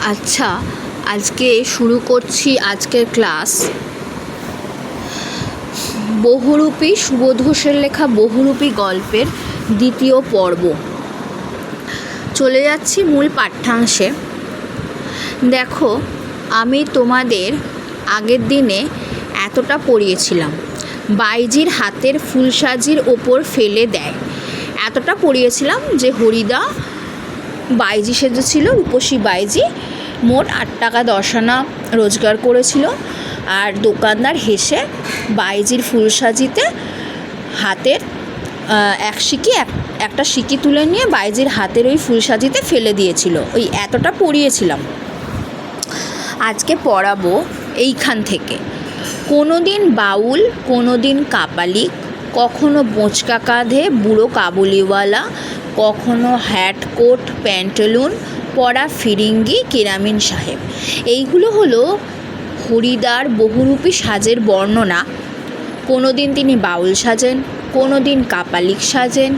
আচ্ছা, আজকে শুরু করছি আজকের ক্লাস। বহুরূপী সুবোধ ঘোষের লেখা বহুরূপী গল্পের দ্বিতীয় পর্ব। চলে যাচ্ছি মূল পাঠ্যাংশে। দেখো, আমি তোমাদের আগের দিনে এতটা পড়িয়েছিলাম, বাইজির হাতের ফুলসাজির ওপর ফেলে দেয়। এতটা পড়িয়েছিলাম যে হরিদা বাইজি সেজেছিল, রূপসী বাইজি। মোট 8 টাকা 10 আনা রোজগার করেছিল। আর দোকানদার হেসে বাইজির ফুলসাজিতে হাতের একটা সিকি তুলে নিয়ে বাইজির হাতের ওই ফুলসাজিতে ফেলে দিয়েছিল। ওই এতটা পড়িয়েছিলাম। আজকে পড়াবো এইখান থেকে। কোনো দিন বাউল, কোনো দিন কাপালিক, কখনো বোঁচকা কাঁধে বুড়ো কাবুলিওয়ালা, কখনো হ্যাট কোট প্যান্টালুন পরা ফিরিঙ্গি কেরামিন সাহেব। এইগুলো হলো হরিদার বহুরূপী সাজের বর্ণনা। কোনো দিন তিনি বাউল সাজেন, কোনো দিন কাপালিক সাজেন,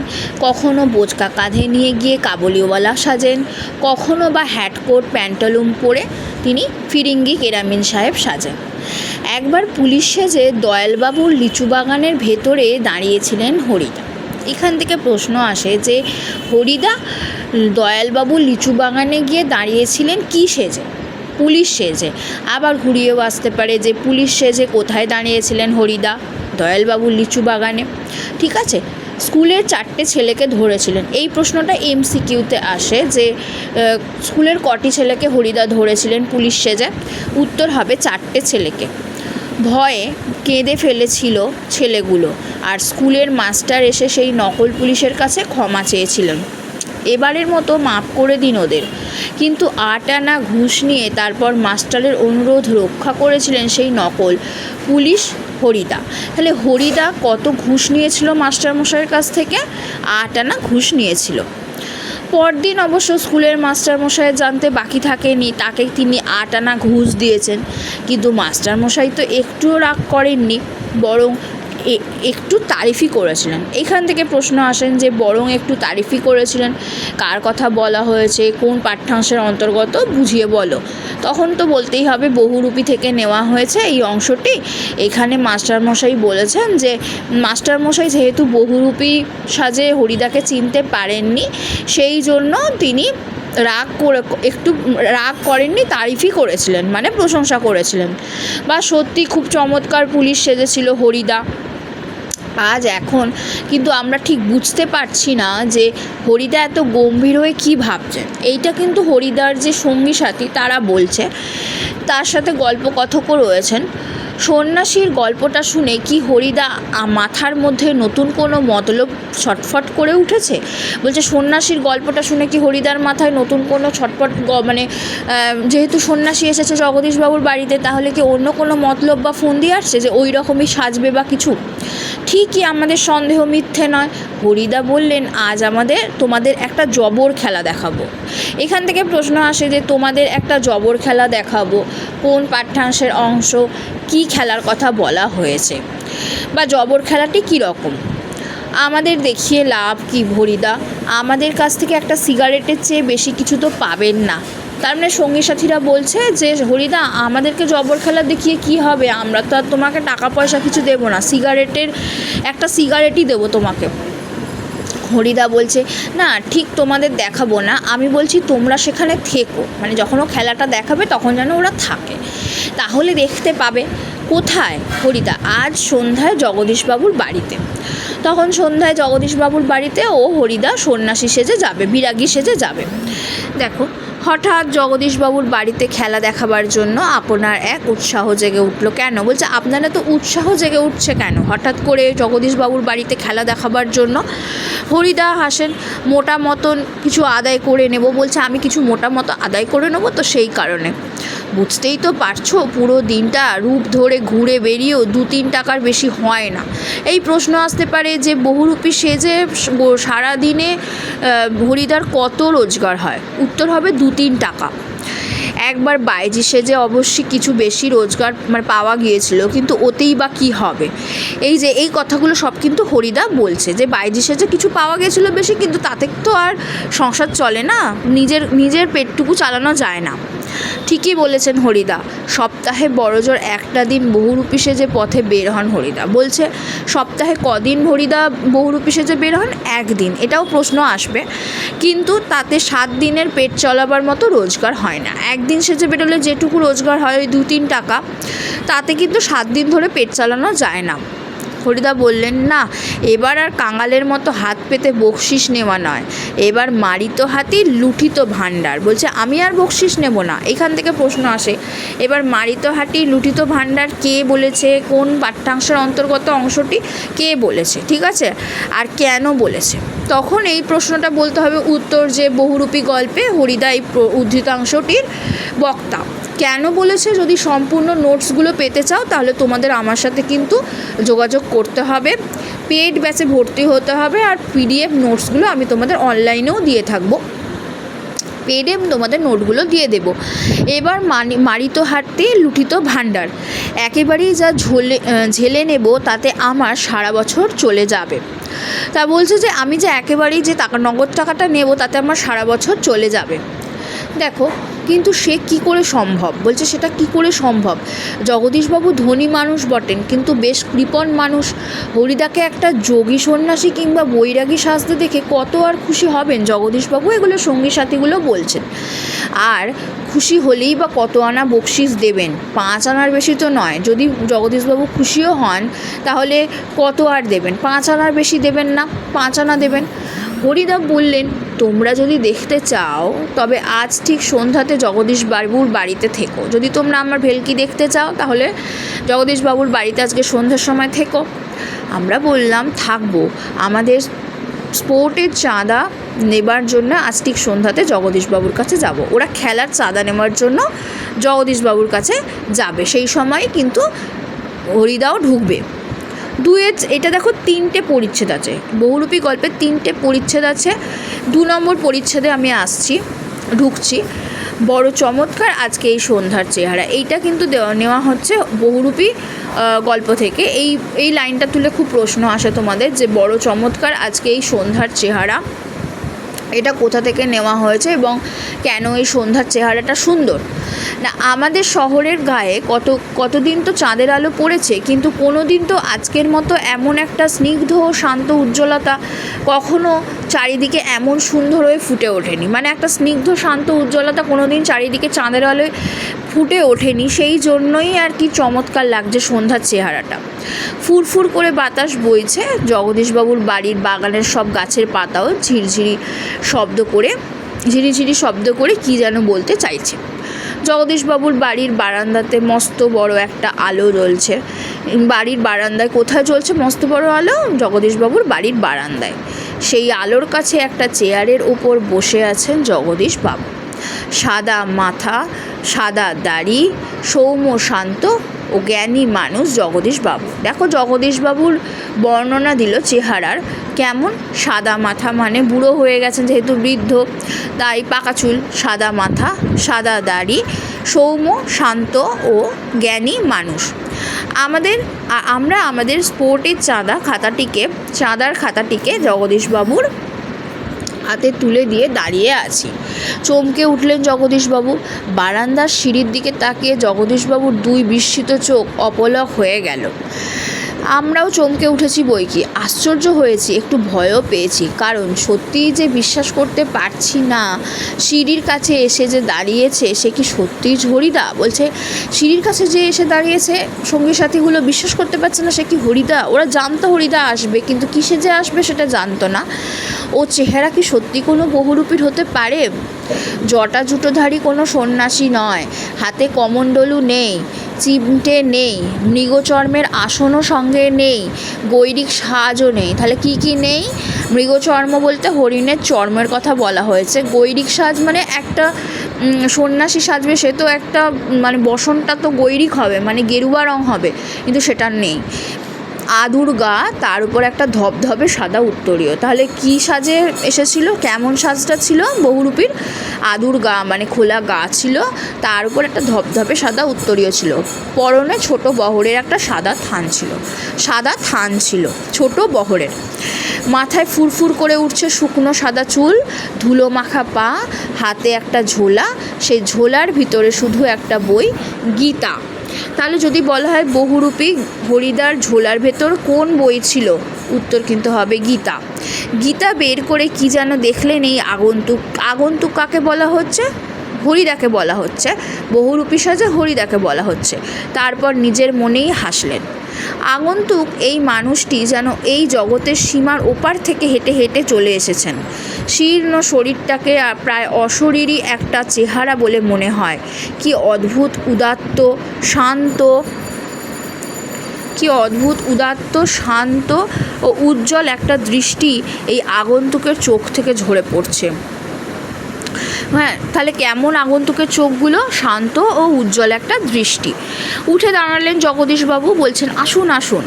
কখনো বোঁচকা কাঁধে নিয়ে গিয়ে কাবুলিওয়ালা সাজেন, কখনো বা হ্যাট কোট প্যান্টালুন পরে তিনি ফিরিঙ্গি কেরামিন সাহেব সাজেন। একবার পুলিশ সেজে দয়ালবাবুর লিচু বাগানের ভেতরে দাঁড়িয়েছিলেন হরিদা। এখান থেকে প্রশ্ন আসে যে হরিদা দয়ালবাবুর লিচু বাগানে গিয়ে দাঁড়িয়েছিলেন কি সেজে? পুলিশ সেজে। আবার ঘুরিয়েও আসতে পারে যে পুলিশ সেজে কোথায় দাঁড়িয়েছিলেন হরিদা? দয়ালবাবুর লিচু বাগানে। ঠিক আছে, স্কুলের 4টে ছেলেকে ধরেছিলেন। এই প্রশ্নটা MCQতে আসে যে স্কুলের কটি ছেলেকে হরিদা ধরেছিলেন পুলিশ সেজে? উত্তর হবে 4টে ছেলেকে। ভয়ে কেঁদে ফেলেছিল ছেলেগুলো, আর স্কুলের মাস্টার এসে সেই নকল পুলিশের কাছে ক্ষমা চেয়েছিলেন। এবারের মতো মাফ করে দিন ওদের। কিন্তু 8 আনা ঘুষ নিয়ে তারপর মাস্টারের অনুরোধ রক্ষা করেছিলেন সেই নকল পুলিশ হরিদা। তাহলে হরিদা কত ঘুষ নিয়েছিল মাস্টারমশাইয়ের কাছ থেকে? 8 আনা ঘুষ নিয়েছিল। পরদিন অবশ্য স্কুলের মাস্টারমশাই জানতে বাকি থাকেনি তাকে তিনি 8 আনা ঘুষ দিয়েছেন। কিন্তু মাস্টারমশাই তো একটুও রাগ করেননি, বরং একটু তারিফই করেছিলেন। এখান থেকে প্রশ্ন আসেন যে বরং একটু তারিফই করেছিলেন, কার কথা বলা হয়েছে, কোন পাঠ্যাংশের অন্তর্গত বুঝিয়ে বলো। তখন তো বলতেই হবে বহুরূপী থেকে নেওয়া হয়েছে এই অংশটি। এখানে মাস্টারমশাই বলেছেন যে মাস্টারমশাই যেহেতু বহুরূপী সাজে হরিদাকে চিনতে পারেননি, সেই জন্য তিনি একটু রাগ করেননি, তারিফই করেছিলেন, মানে প্রশংসা করেছিলেন। বা সত্যি খুব চমৎকার পুলিশ সেজেছিল হরিদা। আজ এখন কিন্তু আমরা ঠিক বুঝতে পারছি না যে হরিদা এত গম্ভীর হয়ে কী ভাবছেন। এইটা কিন্তু হরিদার যে সঙ্গী সাথী তারা বলছে, তার সাথে গল্পকথকও রয়েছেন। সন্ন্যাসীর গল্পটা শুনে কি হরিদা মাথার মধ্যে নতুন কোনো মতলব ছটফট করে উঠেছে? বলছে সন্ন্যাসীর গল্পটা শুনে কি হরিদার মাথায় নতুন কোনো ছটফট, মানে যেহেতু সন্ন্যাসী এসেছে জগদীশবাবুর বাড়িতে, তাহলে কি অন্য কোনো মতলব বা ফোন দিয়ে আসছে যে ওই রকমই সাজবে বা কিছু? ঠিকই, আমাদের সন্দেহ মিথ্যে নয়। হরিদা বললেন, আজ তোমাদের একটা জবর খেলা দেখাবো। এখান থেকে প্রশ্ন আসে যে তোমাদের একটা জবর খেলা দেখাবো, কোন পাঠ্যাংশের অংশ, কি খেলার কথা বলা হয়েছে, বা জবর খেলাটি কী রকম? আমাদের দেখিয়ে লাভ কি হরিদা? আমাদের কাছ থেকে একটা সিগারেটের চেয়ে বেশি কিছু তো পাবেন না। তার মানে সঙ্গী সাথীরা বলছে যে হরিদা আমাদেরকে জবর খেলা দেখিয়ে কি হবে? আমরা তো আর তোমাকে টাকা পয়সা কিছু দেবো না, একটা সিগারেটই দেবো তোমাকে। হরিদা বলছে, না ঠিক তোমাদের দেখাবো না, আমি বলছি তোমরা সেখানে থেকো, মানে যখন ও খেলাটা দেখাবে তখন যেন ওরা থাকে, তাহলে দেখতে পাবে। কোথায়? হরিদা, আজ সন্ধ্যায় জগদীশবাবুর বাড়িতে। তখন সন্ধ্যায় জগদীশবাবুর বাড়িতে হরিদা সন্ন্যাসী সেজে যাবে, বিরাগী সেজে যাবে। দেখো, হঠাৎ জগদীশবাবুর বাড়িতে খেলা দেখাবার জন্য আপনার এক উৎসাহ জেগে উঠল। কেন? বলছে আপনারা তো উৎসাহ জেগে উঠছে কেন হঠাৎ করে জগদীশবাবুর বাড়িতে খেলা দেখাবার জন্য? হরিদা হাসেন, মোটা মতন কিছু আদায় করে নেব। বলছে আমি কিছু মোটা মতো আদায় করে নেবো, তো সেই কারণে। বুঝতেই তো পারছো, পুরো দিনটা রূপ ধরে ঘুরে বেরিয়েও 2-3 টাকার বেশি হয় না। এই প্রশ্ন আসতে পারে যে বহুরূপী সেজে সারাদিনে হরিদার কত রোজগার হয়? উত্তর হবে 2-3 টাকা। একবার বাইজি সেজে অবশ্যই কিছু বেশি রোজগার মানে পাওয়া গিয়েছিল, কিন্তু ওতেই বা কী হবে। এই যে এই কথাগুলো সব কিন্তু হরিদা বলছে যে বাইজি সেজে কিছু পাওয়া গিয়েছিল বেশি, কিন্তু তাতে তো আর সংসার চলে না, নিজের পেটটুকু চালানো যায় না। ঠিকই বলেছেন হরিদা। সপ্তাহে বড়জোর একটা দিন বহুরূপী সেজে পথে বের হন হরিদা। বলছে সপ্তাহে কদিন হরিদা বহুরূপী সেজে বের হন? একদিন। এটাও প্রশ্ন আসবে, কিন্তু তাতে 7 দিনের পেট চলাবার মতো রোজগার হয় না। একদিন সেজে বেরোলে যেটুকু রোজগার হয় ওই 2-3 টাকা, তাতে কিন্তু 7 দিন ধরে পেট চালানো যায় না। হরিদা বললেন, না, এবার আর কাঙালের মতো হাত পেতে বকশিস নেওয়া নয়, এবার মারিত হাতি লুঠিত ভাণ্ডার। বলছে আমি আর বকশিস নেব না। এখান থেকে প্রশ্ন আসে, এবার মারিত হাতি লুঠিত ভাণ্ডার কে বলেছে, কোন পাঠ্যাংশের অন্তর্গত অংশটি কে বলেছে, ঠিক আছে, আর কেন বলেছে? তখন এই প্রশ্নটা বলতে হবে উত্তর, যে বহুরূপী গল্পে হরিদা এই উদ্ধৃতাংশটির বক্তা। কেন বলেছে, যদি সম্পূর্ণ নোটসগুলো পেতে চাও তাহলে তোমাদের আমার সাথে কিন্তু যোগাযোগ করতে হবে, পেড ব্যাচে ভর্তি হতে হবে, আর PDF নোটসগুলো আমি তোমাদের অনলাইনেও দিয়ে থাকবো, পেডে তোমাদের নোটগুলো দিয়ে দেব। এবার মারিত হাতে লুঠিত ভাণ্ডার একেবারেই যা ঝেলে নেব তাতে আমার সারা বছর চলে যাবে। তা বলছে যে আমি যে একেবারেই যে নগদ টাকাটা নেব তাতে আমার সারা বছর চলে যাবে। দেখো, কিন্তু সে কি করে সম্ভব? বলছে সেটা কি করে সম্ভব? জগদীশবাবু ধনী মানুষ বটেন, কিন্তু বেশ কৃপণ মানুষ। হরিদাকে একটা যোগী সন্ন্যাসী কিংবা বৈরাগী সাজতে দেখে কত আর খুশি হবেন জগদীশবাবু? এগুলো সঙ্গী সাথীগুলো বলছেন। আর খুশি হলেই বা কত আনা বকশিস দেবেন? 5 আনার বেশি তো নয়। যদি জগদীশবাবু খুশিও হন তাহলে কত আর দেবেন? 5 আনার বেশি দেবেন না, 5 আনা দেবেন। হরিদা বললেন, তোমরা যদি দেখতে চাও তবে আজ ঠিক সন্ধ্যাতে জগদীশবাবুর বাড়িতে থেকো। যদি তোমরা আমার ভেলকি দেখতে চাও তাহলে জগদীশবাবুর বাড়িতে আজকে সন্ধ্যার সময় থেকো। আমরা বললাম, থাকবো, আমাদের স্পোর্টের চাঁদা নেবার জন্য আজ ঠিক সন্ধ্যাতে জগদীশবাবুর কাছে যাব। ওরা খেলার চাঁদা নেওয়ার জন্য জগদীশবাবুর কাছে যাবে, সেই সময় কিন্তু হরিদাও ঢুকবে। এটা দেখো 3টে পরিচ্ছেদ আছে, বহুরূপী গল্পের 3টে পরিচ্ছেদ আছে। 2 নম্বর পরিচ্ছেদে আমি ঢুকছি। বড় চমৎকার আজকে এই সন্ধ্যার চেহারা, এইটা কিন্তু নেওয়া হচ্ছে বহুরূপী গল্প থেকে। এই লাইনটা তুলে খুব প্রশ্ন আসে তোমাদের, যে বড় চমৎকার আজকে এই সন্ধ্যার চেহারা, এটা কোথা থেকে নেওয়া হয়েছে এবং কেন এই সন্ধ্যার চেহারাটা সুন্দর? না, আমাদের শহরের গায়ে কতদিন তো চাঁদের আলো পড়েছে, কিন্তু কোনো দিন তো আজকের মতো এমন একটা স্নিগ্ধ ও শান্ত উজ্জ্বলতা কখনো চারিদিকে এমন সুন্দর হয়ে ফুটে ওঠেনি। মানে একটা স্নিগ্ধ শান্ত উজ্জ্বলতা কোনো দিন চারিদিকে চাঁদের আলোয় ফুটে ওঠেনি। সেই জন্যই আর কি চমৎকার লাগছে সন্ধ্যার চেহারাটা। ফুরফুর করে বাতাস বইছে, জগদীশবাবুর বাড়ির বাগানের সব গাছের পাতাও ঝিরঝিরি শব্দ করে কী যেন বলতে চাইছে। জগদীশবাবুর বাড়ির বারান্দাতে মস্ত বড় একটা আলো জ্বলছে। বাড়ির বারান্দায় কোথায় জ্বলছে মস্ত বড় আলো? জগদীশবাবুর বাড়ির বারান্দায়। সেই আলোর কাছে একটা চেয়ারের উপর বসে আছেন জগদীশবাবু। সাদা মাথা, সাদা দাড়ি, সৌম্য শান্ত ও জ্ঞানী মানুষ জগদীশবাবু। দেখো, জগদীশবাবুর বর্ণনা দিল চেহারার। কেমন? সাদা মাথা মানে বুড়ো হয়ে গেছেন যেহেতু, বৃদ্ধ, তাই পাকা চুল, সাদা মাথা, সাদা দাড়ি, সৌম্য শান্ত ও জ্ঞানী মানুষ। আমরা আমাদের স্পোর্টের চাঁদার খাতাটিকে জগদীশবাবুর হাতে তুলে দিয়ে দাঁড়িয়ে আছি। চমকে উঠলেন জগদীশবাবু। বারান্দার সিঁড়ির দিকে তাকিয়ে জগদীশবাবুর 2 বিস্মিত চোখ অপলক হয়ে গেল। আমরাও চমকে উঠেছি বইকি, আশ্চর্য হয়েছি, একটু ভয়ও পেয়েছি, কারণ সত্যিই যে বিশ্বাস করতে পারছি না সিঁড়ির কাছে এসে যে দাঁড়িয়েছে সে কি সত্যিই হরিদা। বলছে সিঁড়ির কাছে যে এসে দাঁড়িয়েছে, সঙ্গী সাথীগুলো বিশ্বাস করতে পারছে না সে কি হরিদা। ওরা জানতো হরিদা আসবে, কিন্তু কিসে যে আসবে সেটা জানতো না। ও চেহারা কি সত্যি কোনো বহুরূপীর হতে পারে? জটা জুটোধারী কোনো সন্ন্যাসী নয়, হাতে কমণ্ডলু নেই, চিমটে নেই, মৃগচর্মের আসনও সঙ্গে নেই, গৈরিক সাজও নেই। তাহলে কি নেই? মৃগচর্ম বলতে হরিণের চর্মের কথা বলা হয়েছে। গৈরিক সাজ মানে একটা সন্ন্যাসী সাজবে, সে তো একটা মানে বসনটা তো গৈরিক হবে, মানে গেরুয়া রং হবে, কিন্তু সেটা নেই। আদুর গা, তার উপর একটা ধবধবে সাদা উত্তরীয়। তাহলে কি সাজে এসেছিল, কেমন সাজটা ছিল বহুরূপীর? আদুর গা মানে খোলা গা ছিল, তার উপর একটা ধবধবে সাদা উত্তরীয় ছিল, পরনে ছোট বহরের একটা সাদা থান ছিল ছোট বহরের, মাথায় ফুরফুর করে উঠছে শুকনো সাদা চুল, ধুলো মাখা পা, হাতে একটা ঝোলা, সেই ঝোলার ভিতরে শুধু একটা বই, গীতা। তাহলে যদি বলা হয় বহুরূপী হরিদার ঝোলার ভেতর কোন বই ছিল, উত্তর কিন্তু হবে গীতা। গীতা বের করে কি যেন দেখলেন এই আগন্তুক কাকে বলা হচ্ছে? হরিদাকে বলা হচ্ছে, বহুরূপী সাজে হরিদাকে বলা হচ্ছে। তারপর নিজের মনেই হাসলেন। আগন্তুক এই মানুষটি যেন এই জগতের সীমার ওপার থেকে হেঁটে হেঁটে চলে এসেছেন। শীর্ণ শরীরটাকে প্রায় অশরীরী একটা চেহারা বলে মনে হয়। কি অদ্ভুত উদাত্ত শান্ত ও উজ্জ্বল একটা দৃষ্টি এই আগন্তুকের চোখ থেকে ঝরে পড়ছে। হ্যাঁ, তাহলে কেমন আগন্তুকের চোখগুলো? শান্ত ও উজ্জ্বল একটা দৃষ্টি। উঠে দাঁড়ালেন জগদীশবাবু, বলছেন আসুন আসুন।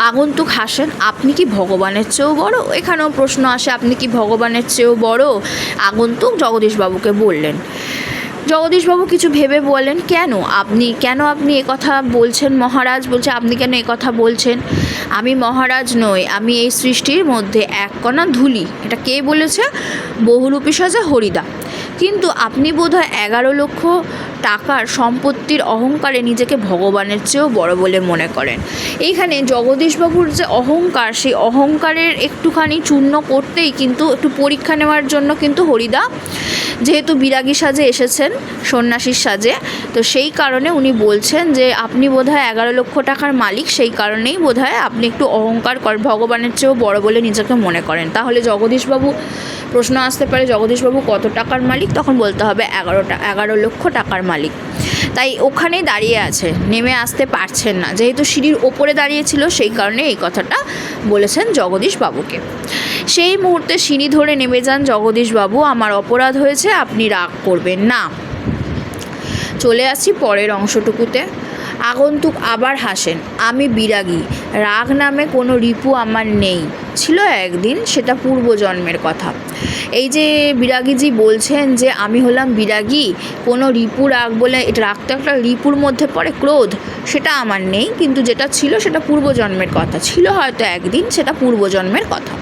আগন্তুক হাসেন, আপনি কি ভগবানের চেয়েও বড়? এখানেও প্রশ্ন আসে, আপনি কি ভগবানের চেয়েও বড়? আগন্তুক জগদীশবাবুকে বললেন। জগদীশবাবু কিছু ভেবে বলেন, কেন আপনি কথা বলছেন মহারাজ? বলছে, আপনি কেন কথা বলছেন? আমি মহারাজ নই, আমি এই সৃষ্টির মধ্যে এক কণা ধুলি। এটা কে বলেছে? বহুরূপী সাজা হরিদা। কিন্তু আপনি বোধহয় 11 লক্ষ টাকার সম্পত্তির অহংকারে নিজেকে ভগবানের চেয়েও বড় বলে মনে করেন। এইখানে জগদীশবাবুর যে অহংকার, সেই অহংকারের একটুখানি চূর্ণ করতেই কিন্তু একটু পরীক্ষা নেওয়ার জন্য কিন্তু হরিদা যেহেতু বিরাগী সাজে এসেছেন, সন্ন্যাসীর সাজে, তো সেই কারণে উনি বলছেন যে আপনি বোধহয় 11 লক্ষ টাকার মালিক, সেই কারণেই বোধহয় আপনি একটু অহংকার করেন, ভগবানের চেয়েও বড় বলে নিজেকে মনে করেন। তাহলে জগদীশবাবু, প্রশ্ন আসতে পারে জগদীশবাবু কত টাকার মালিক? তখন বলতে হবে 11 লক্ষ টাকার মালিক। তাই ওখানেই দাঁড়িয়ে আছে, নেমে আসতে পারছেন না। যেহেতু সিঁড়ির ওপরে দাঁড়িয়েছিল, সেই কারণে এই কথাটা বলেছেন জগদীশবাবুকে। সেই মুহূর্তে সিঁড়ি ধরে নেমে যান জগদীশবাবু। আমার অপরাধ হয়েছে, আপনি রাগ করবেন না। চলে আসি পরের অংশটুকুতে। আগন্তুক আবার হাসেন, আমি বিরাগী, রাগ নামে কোনো রিপু আমার নেই, ছিল একদিন, সেটা পূর্বজন্মের কথা। এই যে বিরাগীজি বলছেন যে আমি হলাম বিরাগী, কোনো রিপু রাগ বলে, এটা রাগ তো একটা রিপুর মধ্যে পড়ে, ক্রোধ, সেটা আমার নেই, কিন্তু যেটা ছিল সেটা পূর্বজন্মের কথা, ছিল হয়তো একদিন, সেটা পূর্বজন্মের কথা।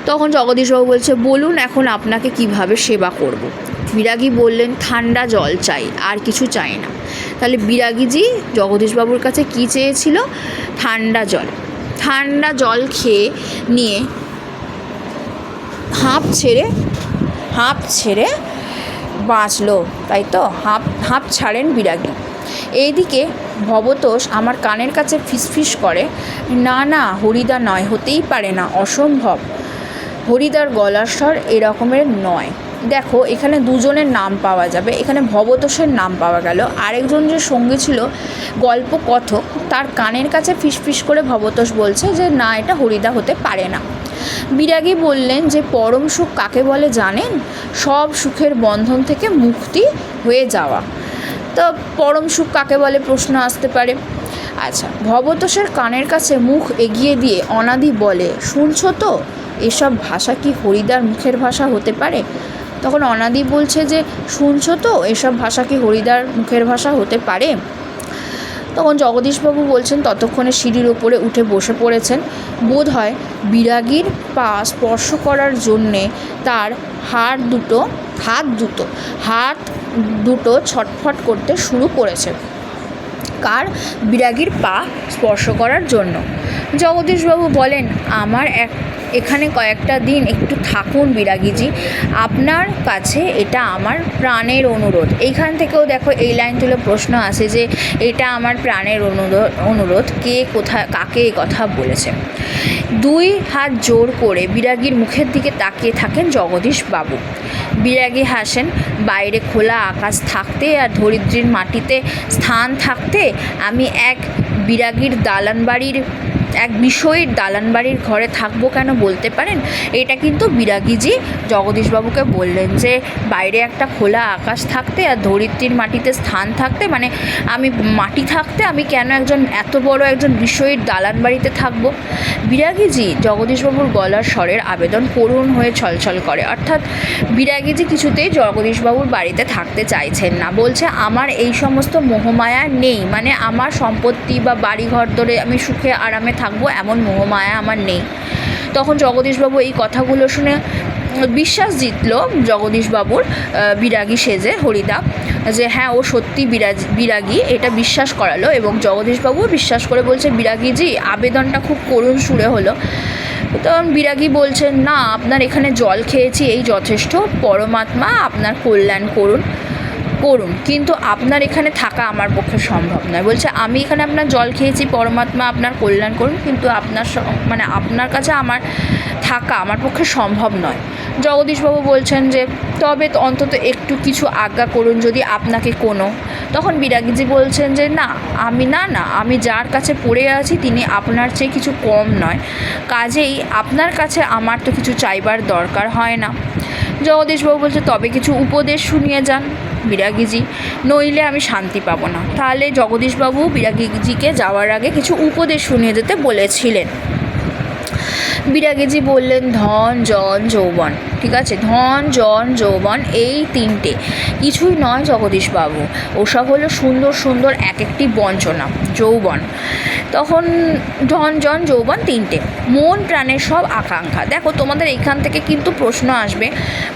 তখন জগদীশবাবু বলছে, বলুন এখন আপনাকে কিভাবে সেবা করব। বিরাগী বললেন, ঠান্ডা জল চাই, আর কিছু চাই না। তাহলে বিরাগীজি জগদীশবাবুর কাছে কি চেয়েছিল? ঠান্ডা জল খেয়ে নিয়ে হাঁপ ছেড়ে বাঁচলো, তাই তো? হাঁপ ছাড়েন বিরাগী। এইদিকে ভবতোষ আমার কানের কাছে ফিসফিস করে, না হরিদা নয়, হতেই পারে না, অসম্ভব, হরিদার গলার স্বর এরকমের নয়। দেখো এখানে দুজনের নাম পাওয়া যাবে, এখানে ভবতোষের নাম পাওয়া গেল, আরেকজন যে সঙ্গী ছিল গল্প কথক, তার কানের কাছে ফিসফিস করে ভবতোষ বলছে যে না, এটা হরিদা হতে পারে না। বিরাগী বললেন যে পরম সুখ কাকে বলে জানেন? সব সুখের বন্ধন থেকে মুক্তি হয়ে যাওয়া। তো পরম সুখ কাকে বলে প্রশ্ন আসতে পারে। আচ্ছা, ভবতোষের কানের কাছে মুখ এগিয়ে দিয়ে অনাদি বলে, শুনছো তো, এসব ভাষা কি হরিদার মুখের ভাষা হতে পারে? তখন অনাদি বলছে যে শুনছো তো, এসব ভাষা কি হরিদার মুখের ভাষা হতে পারে? তখন জগদীশবাবু বলছেন, ততক্ষণে সিঁড়ির ওপরে উঠে বসে পড়েছেন। বোধ হয় বিরাগীর পা স্পর্শ করার জন্যে তার হাত দুটো ছটফট করতে শুরু করেছে। কার? বিরাগীর পা স্পর্শ করার জন্য। জগদীশবাবু বলেন, আমার এখানে কয়েকটা দিন একটু থাকুন বিরাগীজি, আপনার কাছে এটা আমার প্রাণের অনুরোধ। এইখান থেকেও দেখো এই লাইন তুলে প্রশ্ন আসে যে এটা আমার প্রাণের অনুরোধ, কাকে এই কথা বলেছে। 2 হাত জোর করে বিরাগীর মুখের দিকে তাকিয়ে থাকেন জগদীশবাবু। বিরাগী হাসেন, বাইরে খোলা আকাশ থাকতে আর ধরিত্রীর মাটিতে স্থান থাকতে আমি এক বিরাগীর দালান বাড়ির এক বিষয়ীর দালান বাড়ির ঘরে থাকবো কেন বলতে পারেন? এটা কিন্তু বিরাগীজি জগদীশবাবুকে বললেন যে বাইরে একটা খোলা আকাশ থাকতে আর ধরিত্রীর মাটিতে স্থান থাকতে, মানে আমি মাটি থাকতে আমি কেন এত বড় একজন বিষয়ীর দালান বাড়িতে থাকবো? বিরাগীজি জগদীশবাবুর গলার স্বরের আবেদন করুণ হয়ে ছলছল করে। অর্থাৎ বিরাগীজি কিছুতেই জগদীশবাবুর বাড়িতে থাকতে চাইছেন না। বলছে আমার এই সমস্ত মোহমায়া নেই, মানে আমার সম্পত্তি বা বাড়িঘর ধরে আমি সুখে আরামে থাকবো এমন মোহমায়া আমার নেই। তখন জগদীশবাবু এই কথাগুলো শুনে বিশ্বাস জিতল জগদীশবাবুর বিরাগী সেজে হরিদা, যে হ্যাঁ ও সত্যি বিরাগী, এটা বিশ্বাস করালো। এবং জগদীশবাবু বিশ্বাস করে বলছে বিরাগীজি আবেদনটা খুব করুণ সুরে হলো। তখন বিরাগী বলছেন না, আপনার এখানে জল খেয়েছি এই যথেষ্ট, পরমাত্মা আপনার কল্যাণ করুন, কিন্তু আপনার এখানে থাকা আমার পক্ষে সম্ভব নয়। বলছে আমি এখানে আপনার জল খেয়েছি, পরমাত্মা আপনার কল্যাণ করুন, কিন্তু আপনার কাছে আমার থাকা আমার পক্ষে সম্ভব নয়। জগদীশবাবু বলছেন যে তবে অন্তত একটু কিছু আজ্ঞা করুন যদি আপনাকে কোনো। তখন বিরাগীজি বলছেন যে না, আমি যার কাছে পড়ে আছি তিনি আপনার চেয়ে কিছু কম নয়, কাজেই আপনার কাছে আমার তো কিছু চাইবার দরকার হয় না। জগদীশবাবু বলছে তবে কিছু উপদেশ শুনিয়ে যান বিরাগীজি, নইলে আমি শান্তি পাবো না। তাহলে জগদীশবাবু বিরাগীজিকে যাওয়ার আগে কিছু উপদেশ শুনিয়ে যেতে বলেছিলেন। বিরাগীজি বললেন ধন জন যৌবন, ঠিক আছে, ধন জন যৌবন এই তিনটে কিছুই নয় জগদীশবাবু, ওসব হলো সুন্দর সুন্দর এক একটি বঞ্চনা, যৌবন। তখন ধন জন যৌবন তিনটে, মন প্রাণের সব আকাঙ্ক্ষা। দেখো তোমাদের এইখান থেকে কিন্তু প্রশ্ন আসবে,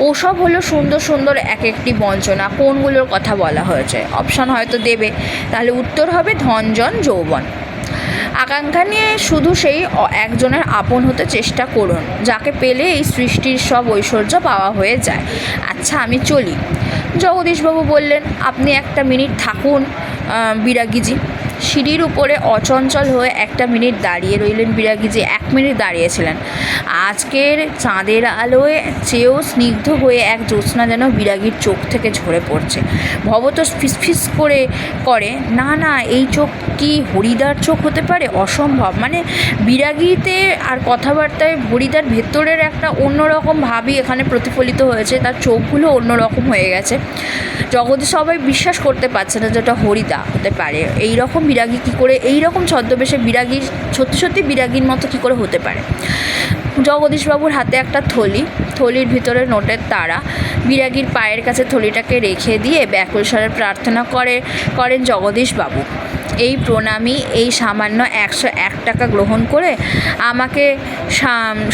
ওসব হলো সুন্দর সুন্দর এক একটি বঞ্চনা, কোনগুলোর কথা বলা হয়েছে? অপশান হয়তো দেবে, তাহলে উত্তর হবে ধন জন যৌবন। আকাঙ্ক্ষা নিয়ে শুধু সেই একজনের আপন হতে চেষ্টা করুন, যাকে পেলে এই সৃষ্টির সব ঐশ্বর্য পাওয়া হয়ে যায়। আচ্ছা আমি চলি। জগদীশবাবু বললেন আপনি একটা মিনিট থাকুন বিরাগীজি। সিঁড়ির উপরে অচঞ্চল হয়ে একটা মিনিট দাঁড়িয়ে রইলেন বিরাগীজি। 1 মিনিট দাঁড়িয়েছিলেন। আজকের চাঁদের আলোয় চেয়েও স্নিগ্ধ হয়ে এক জ্যোৎস্না যেন বিরাগীর চোখ থেকে ঝরে পড়ছে। ভবত ফিসফিস করে না এই চোখ কি হরিদার চোখ হতে পারে? অসম্ভব। মানে বিরাগীতে আর কথাবার্তায় হরিদার ভেতরের একটা অন্যরকম ভাবই এখানে প্রতিফলিত হয়েছে, তার চোখগুলো অন্যরকম হয়ে গেছে। সবাই বিশ্বাস করতে পারছে না যে ওটা হরিদা হতে পারে। এই রকম বিরাগী কী করে, এই রকম ছদ্মবেশে বিরাগী সত্যি বিরাগীর মতো কী করে হতে পারে? জগদীশবাবুর হাতে একটা থলির ভিতরে নোটের তারা। বিরাগীর পায়ের কাছে থলিটাকে রেখে দিয়ে ব্যাকুল স্বরে প্রার্থনা করেন জগদীশবাবু, এই প্রণামী, এই সামান্য 101 টাকা গ্রহণ করে আমাকে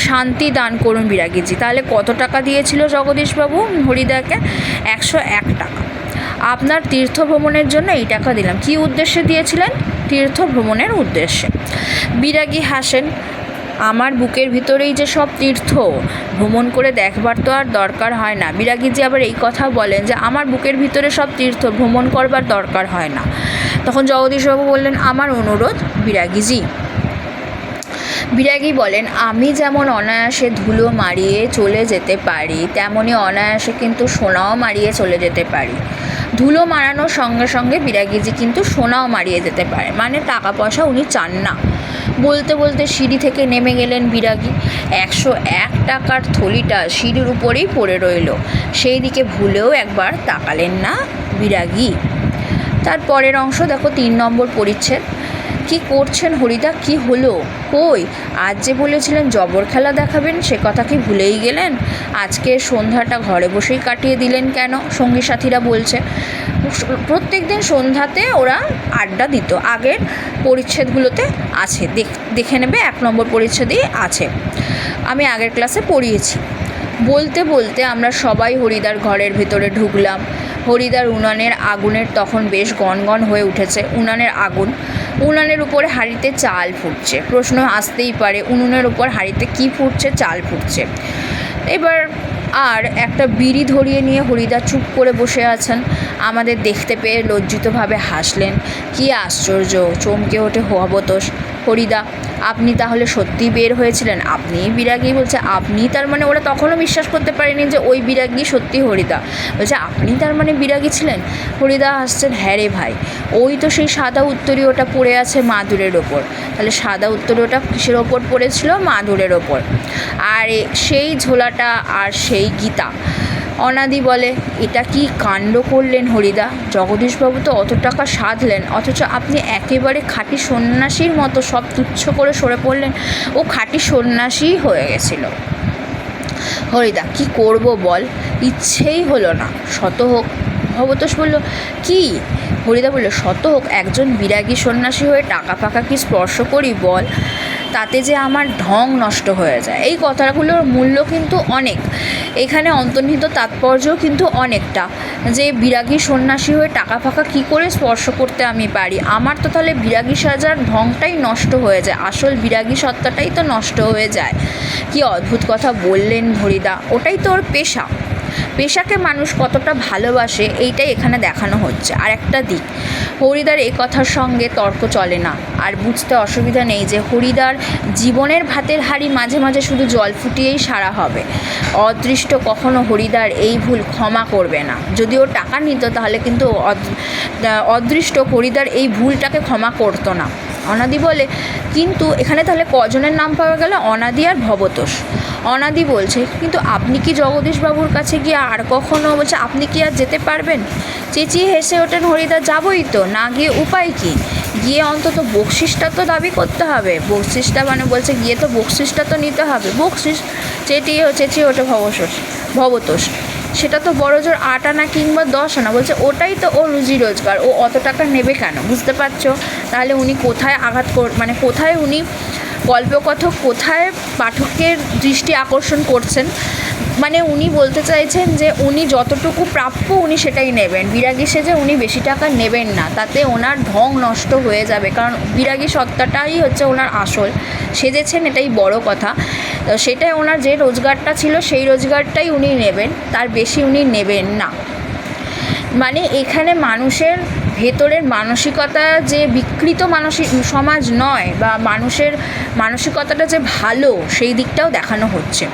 শান্তি দান করুন বিরাগীজি। তাহলে কত টাকা দিয়েছিল জগদীশবাবু হরিদাকে? 101 টাকা। আপনার তীর্থ ভ্রমণের জন্য এই টাকা দিলাম। কী উদ্দেশ্যে দিয়েছিলেন? তীর্থ ভ্রমণের উদ্দেশ্যে। বিরাগী হাসেন, আমার বুকের ভিতরেই যে সব তীর্থ, ভ্রমণ করে দেখবার তো আর দরকার হয় না। বিরাগীজি আবার এই কথা বলেন যে আমার বুকের ভিতরে সব তীর্থ, ভ্রমণ করবার দরকার হয় না। তখন জগদীশবাবু বললেন আমার অনুরোধ বিরাগীজি। বিরাগী বলেন আমি যেমন অনায়াসে ধুলো মারিয়ে চলে যেতে পারি, তেমনই অনায়াসে কিন্তু সোনাও মারিয়ে চলে যেতে পারি। ধুলো মারানোর সঙ্গে সঙ্গে বিরাগীজি কিন্তু সোনাও মারিয়ে যেতে পারে, মানে টাকা পয়সা উনি চান না। বলতে বলতে সিঁড়ি থেকে নেমে গেলেন বিরাগী। 101 টাকার থলিটা সিঁড়ির উপরেই পড়ে রইল, সেই দিকে ভুলেও একবার তাকালেন না বিরাগী। তার পরের অংশ দেখো, 3 নম্বর পরিচ্ছেদ। কি করছেন হরিদা? কি হলো? কই, আজ যে বলেছিলেন জবর খেলা দেখাবেন, সে কথা কি ভুলেই গেলেন? আজকে সন্ধ্যাটা ঘরে বসেই কাটিয়ে দিলেন কেন? সঙ্গী সাথীরা বলছে প্রত্যেক দিন সন্ধ্যাতে ওরা আড্ডা দিত, আগের পরিচ্ছেদগুলোতে আছে, দেখে নেবে, 1 নম্বর পরিচ্ছেদেই আছে, আমি আগের ক্লাসে পড়িয়েছি। বলতে বলতে আমরা সবাই হরিদার ঘরের ভেতরে ঢুকলাম। হরিদার উনানের আগুনের তখন বেশ গনগন হয়ে উঠেছে। উনানের উপরে হাঁড়িতে চাল ফুটছে। প্রশ্ন আসতেই পারে, উনুনের উপর হাঁড়িতে কি ফুটছে? চাল ফুটছে। এবার আর একটা বিড়ি ধরিয়ে নিয়ে হরিদা চুপ করে বসে আছেন। আমাদের দেখতে পেয়ে লজ্জিতভাবে হাসলেন। কি আশ্চর্য! চমকে ওঠে ভবতোষ। হরিদা, আপনি তাহলে সত্যিই বের হয়েছিলেন, আপনিই বিরাগী? বলছে আপনি তার মানে, ওরা তখনও বিশ্বাস করতে পারেনি যে ওই বিরাগী সত্যি হরিদা। বলছে আপনি তার মানে বিরাগী ছিলেন? হরিদা হাসছেন, হ্যাঁ রে ভাই, ওই তো সেই সাদা উত্তরীয়টা পড়ে আছে মাদুরের ওপর। তাহলে সাদা উত্তরীয়টা কিসের ওপর পড়েছিল? মাদুরের ওপর। আর সেই ঝোলাটা আর সেই গীতা। অনাদি বলে, এটা কি কাণ্ড করলেন হরিদা, জগদীশবাবু তো অত টাকা সাধলেন, অথচ আপনি একেবারে খাঁটি সন্ন্যাসীর মতো সব তুচ্ছ করে সরে পড়লেন। ও খাঁটি সন্ন্যাসীই হয়ে গেছিল। হরিদা, কি করব বল, ইচ্ছেই হলো না। শত হোক। ভবতোষ বলল, কি? হরিদা বলল, শত হোক, একজন বিরাগী সন্ন্যাসী হয়ে টাকা ফাঁকা কি স্পর্শ করি বল, তাতে যে আমার ঢং নষ্ট হয়ে যায়। এই কথাগুলোর মূল্য কিন্তু অনেক, এখানে অন্তর্নিহিত তাৎপর্যও কিন্তু অনেকটা, যে বিরাগী সন্ন্যাসী হয়ে টাকা ফাঁকা কী করে স্পর্শ করতে আমি পারি, আমার তো তাহলে বিরাগী সাজার ঢংটাই নষ্ট হয়ে যায়, আসল বিরাগী সত্তাটাই তো নষ্ট হয়ে যায়। কি অদ্ভুত কথা বললেন হরিদা, ওটাই তো ওর পেশা। পেশাকে মানুষ কতটা ভালোবাসে এইটাই এখানে দেখানো হচ্ছে। আর একটা দিক, হরিদার এই কথার সঙ্গে তর্ক চলে না। আর বুঝতে অসুবিধা নেই যে হরিদার জীবনের ভাতের হাঁড়ি মাঝে মাঝে শুধু জল ফুটিয়েই সারা হবে। অদৃষ্ট কখনো হরিদার এই ভুল ক্ষমা করবে না। যদি ও টাকা নিত তাহলে কিন্তু অদৃষ্ট হরিদার এই ভুলটাকে ক্ষমা করতো না। অনাদি বলে, কিন্তু এখানে তাহলে কজনের নাম পাওয়া গেল? অনাদি আর ভবতোষ। অনাদি বলছে, কিন্তু আপনি কি জগদীশবাবুর কাছে গিয়ে আর কখনো, বলছে আপনি কি আর যেতে পারবেন? চেঁচিয়ে হেসে ওঠেন হরিদা, যাবই তো, না গিয়ে উপায় কি? গিয়ে অন্তত বকশিসটা তো দাবি করতে হবে। বকশিসটা মানে বলছে গিয়ে তো বকশিসটা তো নিতে হবে। বকশিস? চেঁচিয়ে ওঠে ভবতোষ। সেটা তো বড় জোর 8 আনা কিংবা 10 আনা। বলছে ওটাই তো ও রুজি রোজগার, ও অত টাকা নেবে কেন? বুঝতে পারছো? তাহলে উনি কোথায় মানে কোথায় উনি গল্পকথক কোথায় পাঠকের দৃষ্টি আকর্ষণ করছেন? মানে উনি বলতে চাইছেন যে উনি যতটুকু প্রাপ্য উনি সেটাই নেবেন, বিরাগী সেজে উনি বেশি টাকা নেবেন না, তাতে ওনার ঢং নষ্ট হয়ে যাবে। কারণ বিরাগী সত্তাটাই হচ্ছে ওনার আসল, সেজেছেন এটাই বড় কথা। সেটাই ওনার যে রোজগারটা ছিল সেই রোজগারটাই উনি নেবেন, তার বেশি উনি নেবেন না। মানে এখানে মানুষের ভেতরের মানসিকতা যে বিকৃত সমাজ নয়, বা মানুষের মানসিকতাটা যে ভালো সেই দিকটাও দেখানো হচ্ছে।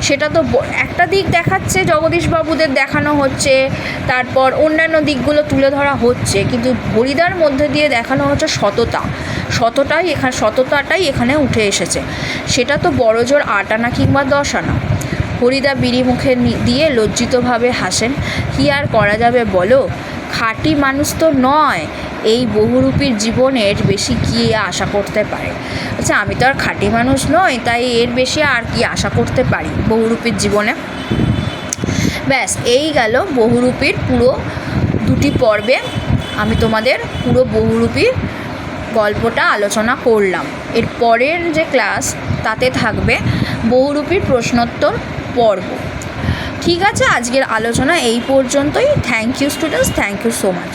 সেটা তো একটা দিক দেখাচ্ছে, জগদীশবাবুদের দেখানো হচ্ছে, তারপর অন্যান্য দিকগুলো তুলে ধরা হচ্ছে, কিন্তু হরিদার মধ্যে দিয়ে দেখানো হচ্ছে সততাটাই এখানে উঠে এসেছে। সেটা তো বড় জোর 8 আনা কিংবা 10 আনা। হরিদা বিড়ি মুখে দিয়ে লজ্জিতভাবে হাসেন। কি আর করা যাবে বলো, খাঁটি মানুষ তো নয়, এই বহুরূপীর জীবনের বেশি কী আশা করতে পারে? আচ্ছা, আমি তো আর খাঁটি মানুষ নই, তাই এর বেশি আর কি আশা করতে পারি বহুরূপীর জীবনে? ব্যাস, এই গেল বহুরূপীর পুরো 2টি পর্বে আমি তোমাদের পুরো বহুরূপী গল্পটা আলোচনা করলাম। এর পরের যে ক্লাস তাতে থাকবে বহুরূপীর প্রশ্নোত্তর পর্ব। ঠিক আছে, আজকের আলোচনা এই পর্যন্তই। Thank you students, thank you so much.